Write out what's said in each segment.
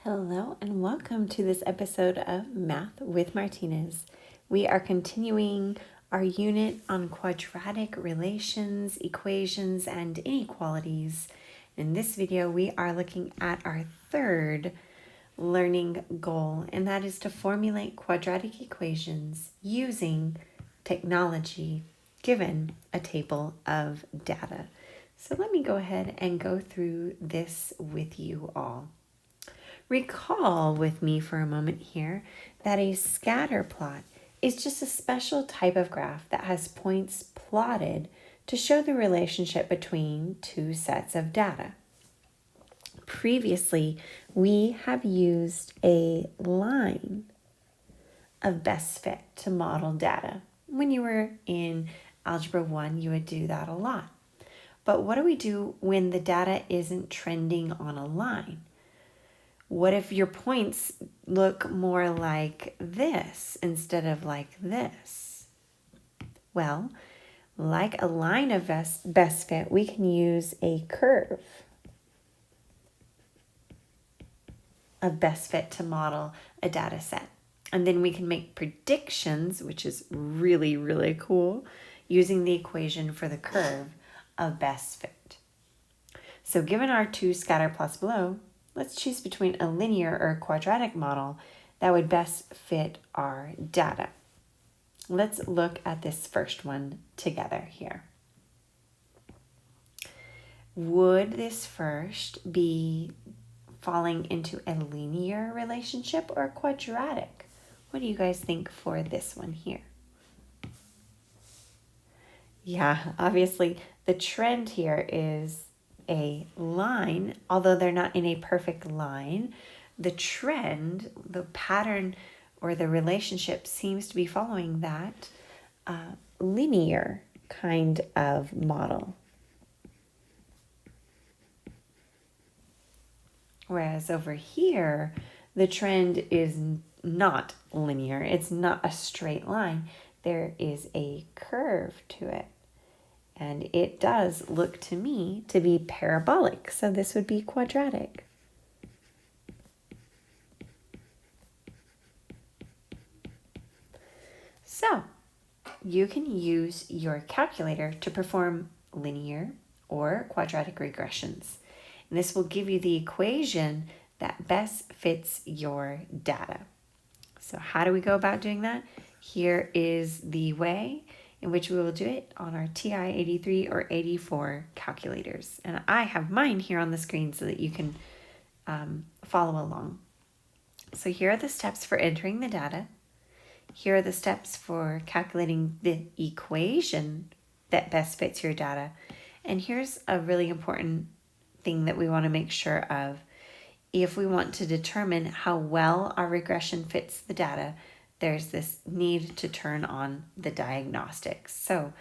Hello and welcome to this episode of Math with Martinez. We are continuing our unit on quadratic relations, equations, and inequalities. In this video, we are looking at our third learning goal, and that is to formulate quadratic equations using technology given a table of data. So let me go ahead and go through this with you all. Recall with me for a moment here that a scatter plot is just a special type of graph that has points plotted to show the relationship between two sets of data. Previously, we have used a line of best fit to model data. When you were in Algebra 1, you would do that a lot. But what do we do when the data isn't trending on a line? What if your points look more like this instead of like this? Well, like a line of best fit, we can use a curve of best fit to model a data set. And then we can make predictions, which is really, really cool, using the equation for the curve of best fit. So given our two scatter plots below, let's choose between a linear or a quadratic model that would best fit our data. Let's look at this first one together here. Would this first be falling into a linear relationship or a quadratic? What do you guys think for this one here? Yeah, obviously the trend here is a line, although they're not in a perfect line. The trend, the pattern, or the relationship seems to be following that linear kind of model. Whereas over here, the trend is not linear. It's not a straight line. There is a curve to it. And it does look to me to be parabolic. So this would be quadratic. So you can use your calculator to perform linear or quadratic regressions. And this will give you the equation that best fits your data. So how do we go about doing that? Here is the way in which we will do it on our TI 83 or 84 calculators. And I have mine here on the screen so that you can follow along. So here are the steps for entering the data. Here are the steps for calculating the equation that best fits your data. And here's a really important thing that we want to make sure of. If we want to determine how well our regression fits the data, there's this need to turn on the diagnostics. So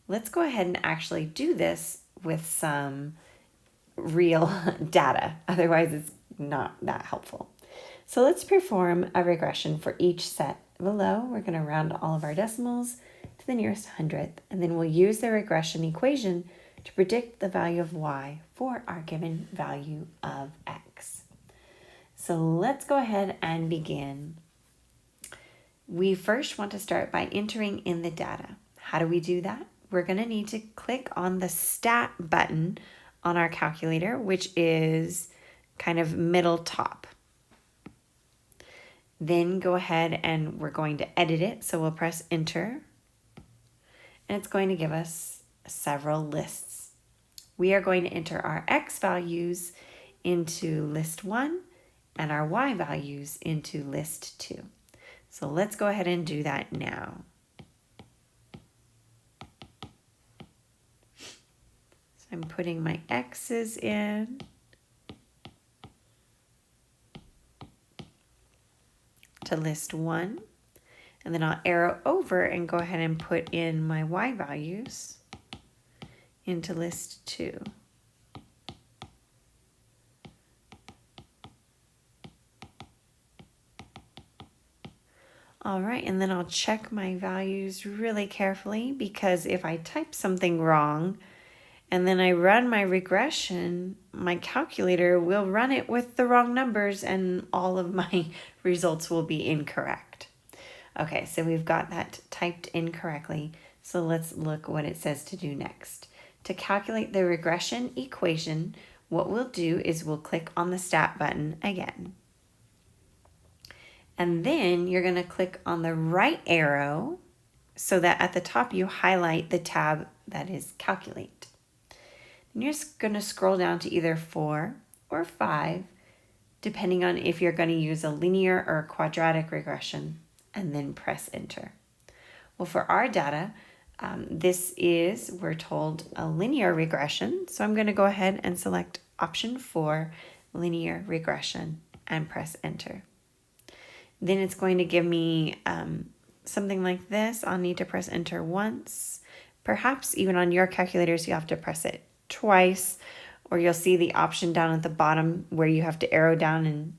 let's go ahead and actually do this with some real data. Otherwise, it's not that helpful. So let's perform a regression for each set. Below, we're going to round all of our decimals to the nearest hundredth, and then we'll use the regression equation to predict the value of y for our given value of x. So let's go ahead and begin. We first want to start by entering in the data. How do we do that? We're going to need to click on the stat button on our calculator, which is kind of middle top. Then go ahead and we're going to edit it. So we'll press enter and it's going to give us several lists. We are going to enter our x values into list 1 and our y values into list 2. So let's go ahead and do that now. So I'm putting my x's in. To list 1. And then I'll arrow over and go ahead and put in my y values into list 2. All right, and then I'll check my values really carefully because if I type something wrong and then I run my regression, my calculator will run it with the wrong numbers and all of my results will be incorrect. Okay, so we've got that typed in correctly. So let's look what it says to do next. To calculate the regression equation, what we'll do is we'll click on the stat button again. And then you're going to click on the right arrow so that at the top you highlight the tab that is calculate. And you're going to scroll down to either 4 or 5, depending on if you're going to use a linear or quadratic regression, and then press enter. Well, for our data, this is, we're told, a linear regression. So I'm going to go ahead and select option 4, linear regression, and press enter. Then it's going to give me something like this. I'll need to press enter once. Perhaps even on your calculators, you have to press it twice, or you'll see the option down at the bottom where you have to arrow down and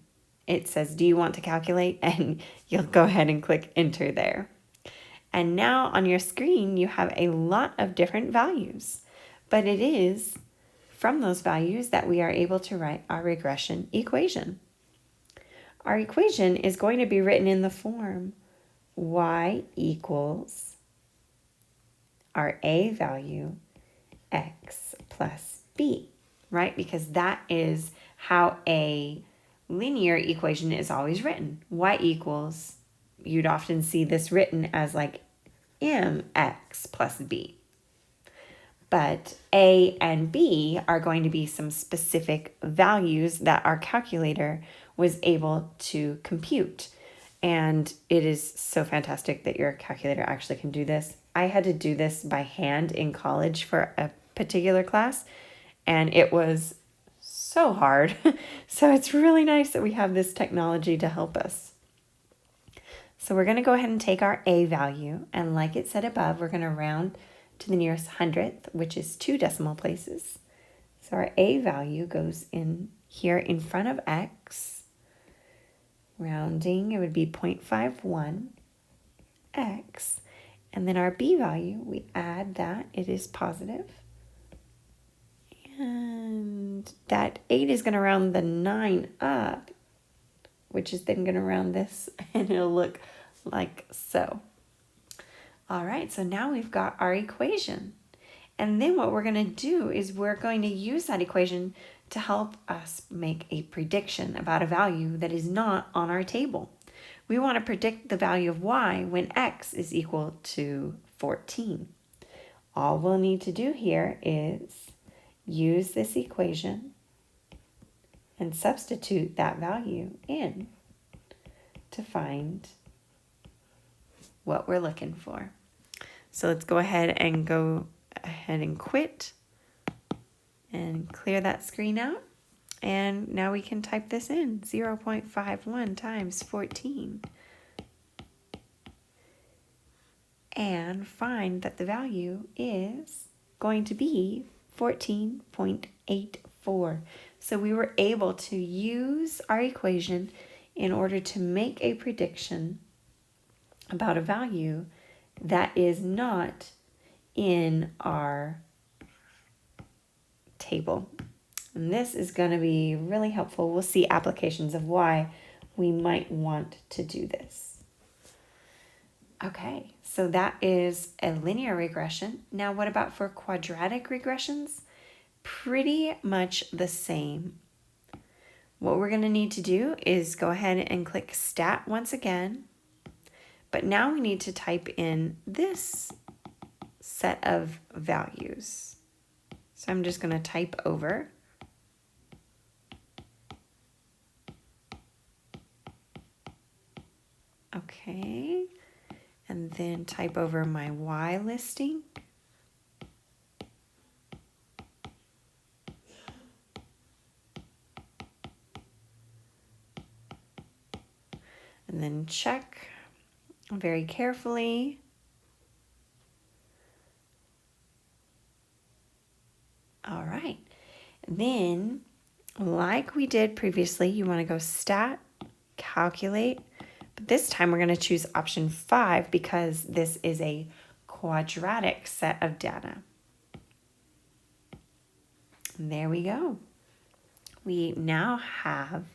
it says, do you want to calculate? And you'll go ahead and click enter there. And now on your screen, you have a lot of different values, but it is from those values that we are able to write our regression equation. Our equation is going to be written in the form y equals our a value x plus b, right? Because that is how a linear equation is always written. Y equals, you'd often see this written as like mx plus b. But a and b are going to be some specific values that our calculator was able to compute. And it is so fantastic that your calculator actually can do this. I had to do this by hand in college for a particular class, and it was so hard. So it's really nice that we have this technology to help us. So we're going to go ahead and take our a value, and like it said above, we're going to round to the nearest hundredth, which is 2 decimal places. So our a value goes in here in front of x. Rounding, it would be 0.51 x. And then our b value, we add that, it is positive. And that 8 is going to round the 9 up, which is then going to round this, and it'll look like so. All right, so now we've got our equation. And then what we're going to do is we're going to use that equation to help us make a prediction about a value that is not on our table. We want to predict the value of y when x is equal to 14. All we'll need to do here is use this equation and substitute that value in to find what we're looking for. So let's go ahead and quit and clear that screen out. And now we can type this in, 0.51 times 14. And find that the value is going to be 14.84. So we were able to use our equation in order to make a prediction about a value that is not in our table. And this is going to be really helpful. We'll see applications of why we might want to do this. Okay, so that is a linear regression. Now what about for quadratic regressions? Pretty much the same. What we're going to need to do is go ahead and click Stat once again. But now we need to type in this set of values. So I'm just going to type over. Okay, and then type over my Y listing. And then check very carefully. All right, then like we did previously, you want to go Stat, Calculate. But this time we're going to choose option 5 because this is a quadratic set of data. And there we go. we now have,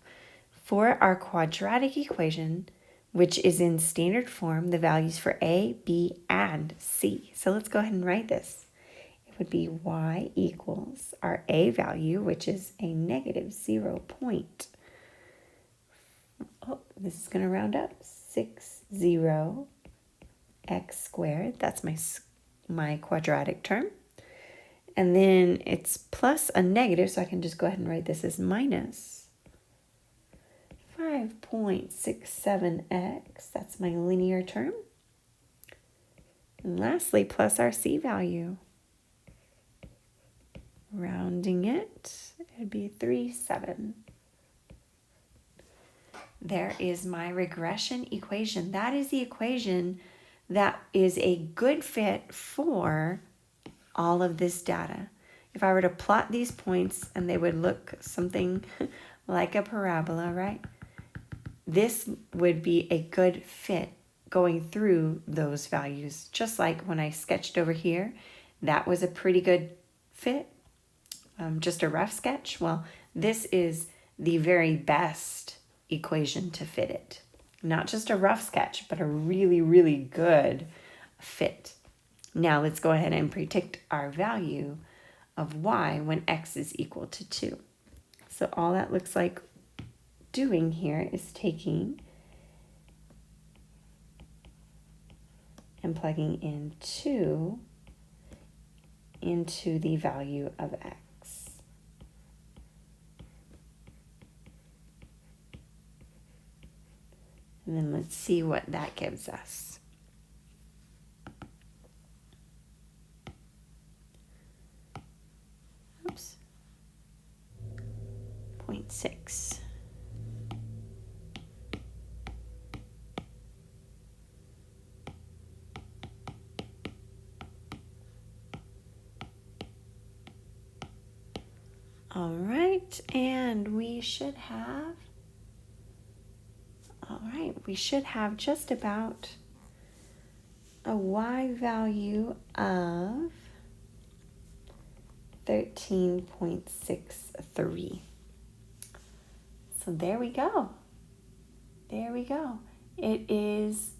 for our quadratic equation, which is in standard form, the values for A, B, and C. So let's go ahead and write this. It would be y equals our A value, which is a negative 0. This is going to round up, 60 x squared. That's my quadratic term. And then it's plus a negative, so I can just go ahead and write this as minus 5.67x. That's my linear term. And lastly, plus our C value. Rounding it, it'd be 37. There is my regression equation. That is the equation that is a good fit for all of this data. If I were to plot these points and they would look something like a parabola, right? This would be a good fit going through those values. Just like when I sketched over here, that was a pretty good fit. Just a rough sketch. Well, this is the very best equation to fit it. Not just a rough sketch, but a really, really good fit. Now let's go ahead and predict our value of y when x is equal to 2. So all that looks like doing here is taking and plugging in 2 into the value of x. And then let's see what that gives us. Oops. 0.6. All right, and we should have just about a y value of 13.63. So there we go. There we go. It is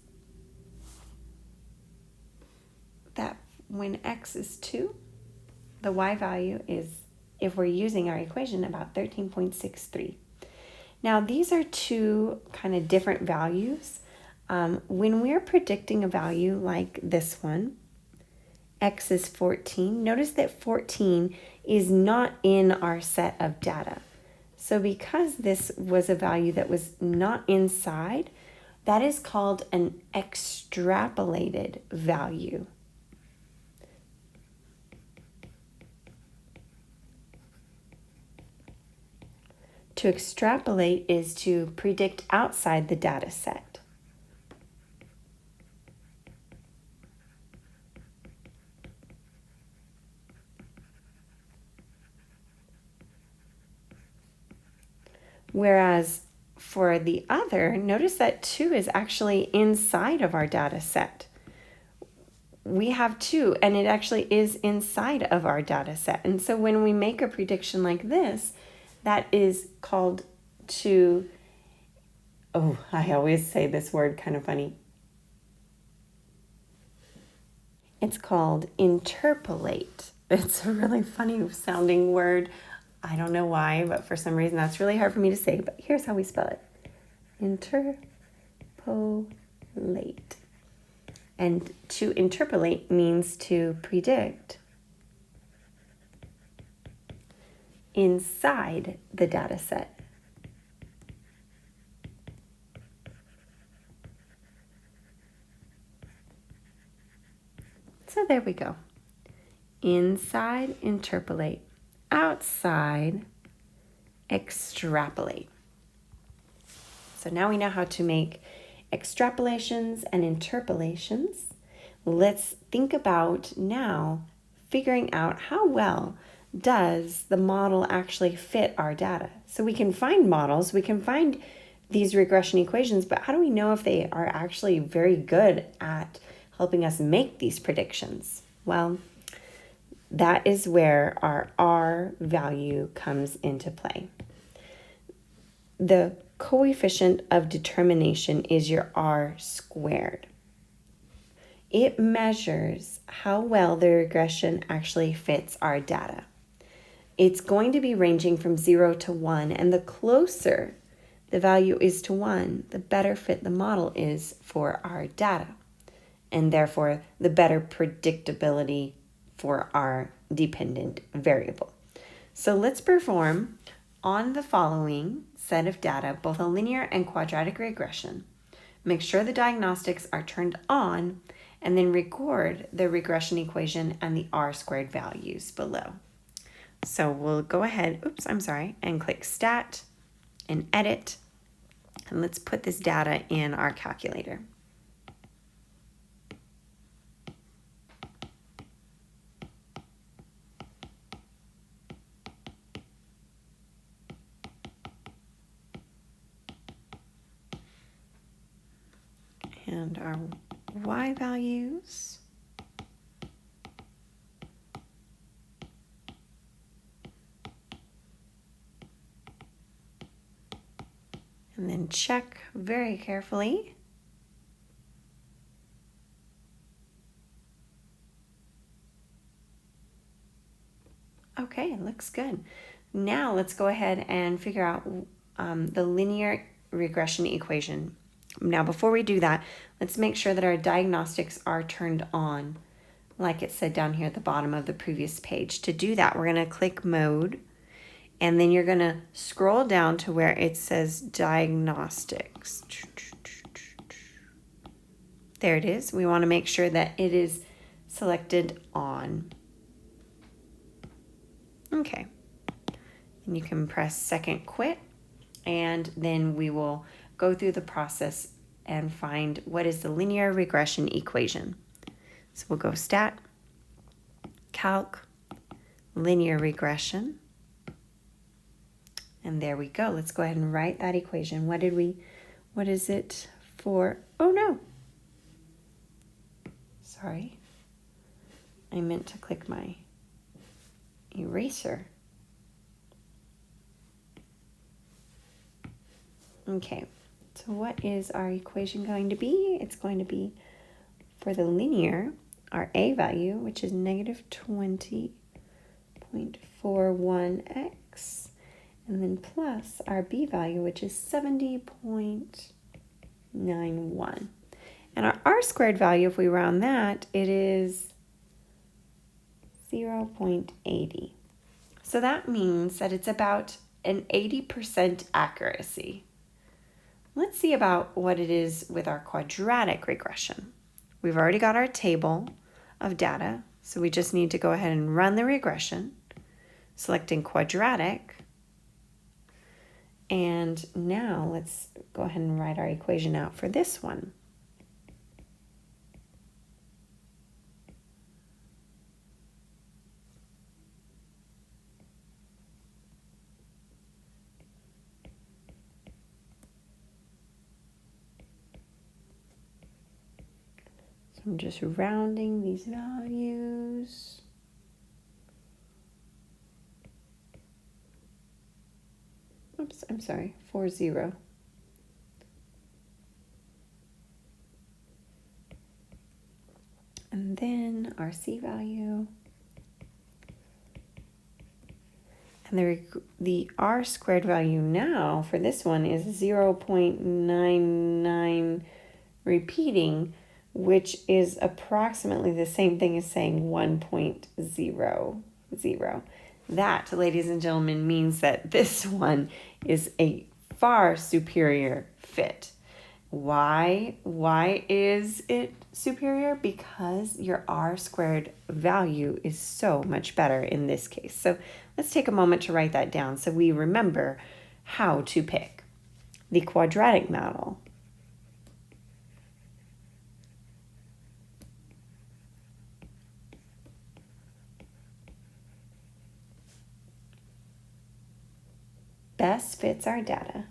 that when x is 2, the y value is, if we're using our equation, about 13.63. Now, these are two kind of different values. When we're predicting a value like this one, x is 14, notice that 14 is not in our set of data. So because this was a value that was not inside, that is called an extrapolated value. To extrapolate is to predict outside the data set. Whereas for the other, notice that 2 is actually inside of our data set. We have 2, and it actually is inside of our data set. And so when we make a prediction like this, that is called to, I always say this word kind of funny. It's called interpolate. It's a really funny sounding word. I don't know why, but for some reason that's really hard for me to say, but here's how we spell it. Interpolate. And to interpolate means to predict inside the data set. So there we go. Inside, interpolate. Outside, extrapolate. So now we know how to make extrapolations and interpolations. Let's think about now figuring out how well does the model actually fit our data. So we can find models, we can find these regression equations, but how do we know if they are actually very good at helping us make these predictions? Well, that is where our R value comes into play. the coefficient of determination is your R squared. It measures how well the regression actually fits our data. It's going to be ranging from 0 to 1, and the closer the value is to 1, the better fit the model is for our data, and therefore the better predictability for our dependent variable. So let's perform on the following set of data, both a linear and quadratic regression. Make sure the diagnostics are turned on, and then record the regression equation and the R squared values below. So we'll go ahead, and click Stat and Edit. And let's put this data in our calculator. And our Y values. And then check very carefully. Okay, it looks good. Now let's go ahead and figure out the linear regression equation. Now before we do that, let's make sure that our diagnostics are turned on, like it said down here at the bottom of the previous page. To do that, we're going to click Mode, and then you're going to scroll down to where it says Diagnostics. There it is. We want to make sure that it is selected on. Okay. And you can press second quit, and then we will go through the process and find what is the linear regression equation. So we'll go Stat, Calc, Linear Regression. And there we go. Let's go ahead and write that equation. What is it for? Oh no. Sorry. I meant to click my eraser. Okay. So what is our equation going to be? It's going to be for the linear, our A value, which is negative 20.41x, and then plus our B value, which is 70.91. And our R squared value, if we round that, it is 0.80. So that means that it's about an 80% accuracy. Let's see about what it is with our quadratic regression. We've already got our table of data, so we just need to go ahead and run the regression, selecting quadratic. And now let's go ahead and write our equation out for this one. I'm just rounding these values. Oops, I'm sorry, 40. And then our C value. And the R squared value now for this one is 0.99 repeating, which is approximately the same thing as saying 1.00. That, ladies and gentlemen, means that this one is a far superior fit. Why is it superior? Because your R squared value is so much better in this case. So let's take a moment to write that down so we remember how to pick. The quadratic model best fits our data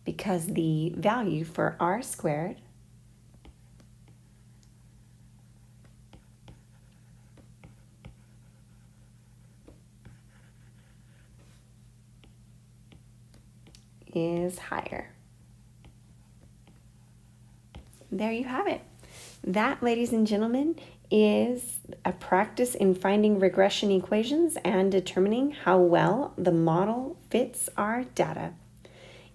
because the value for R squared is higher. There you have it. That, ladies and gentlemen, is a practice in finding regression equations and determining how well the model fits our data.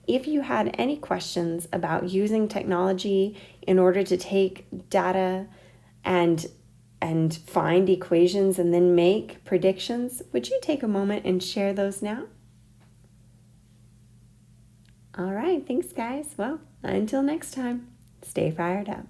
If you had any questions about using technology in order to take data and find equations and then make predictions, would you take a moment and share those now? All right, thanks guys. Well, until next time, stay fired up.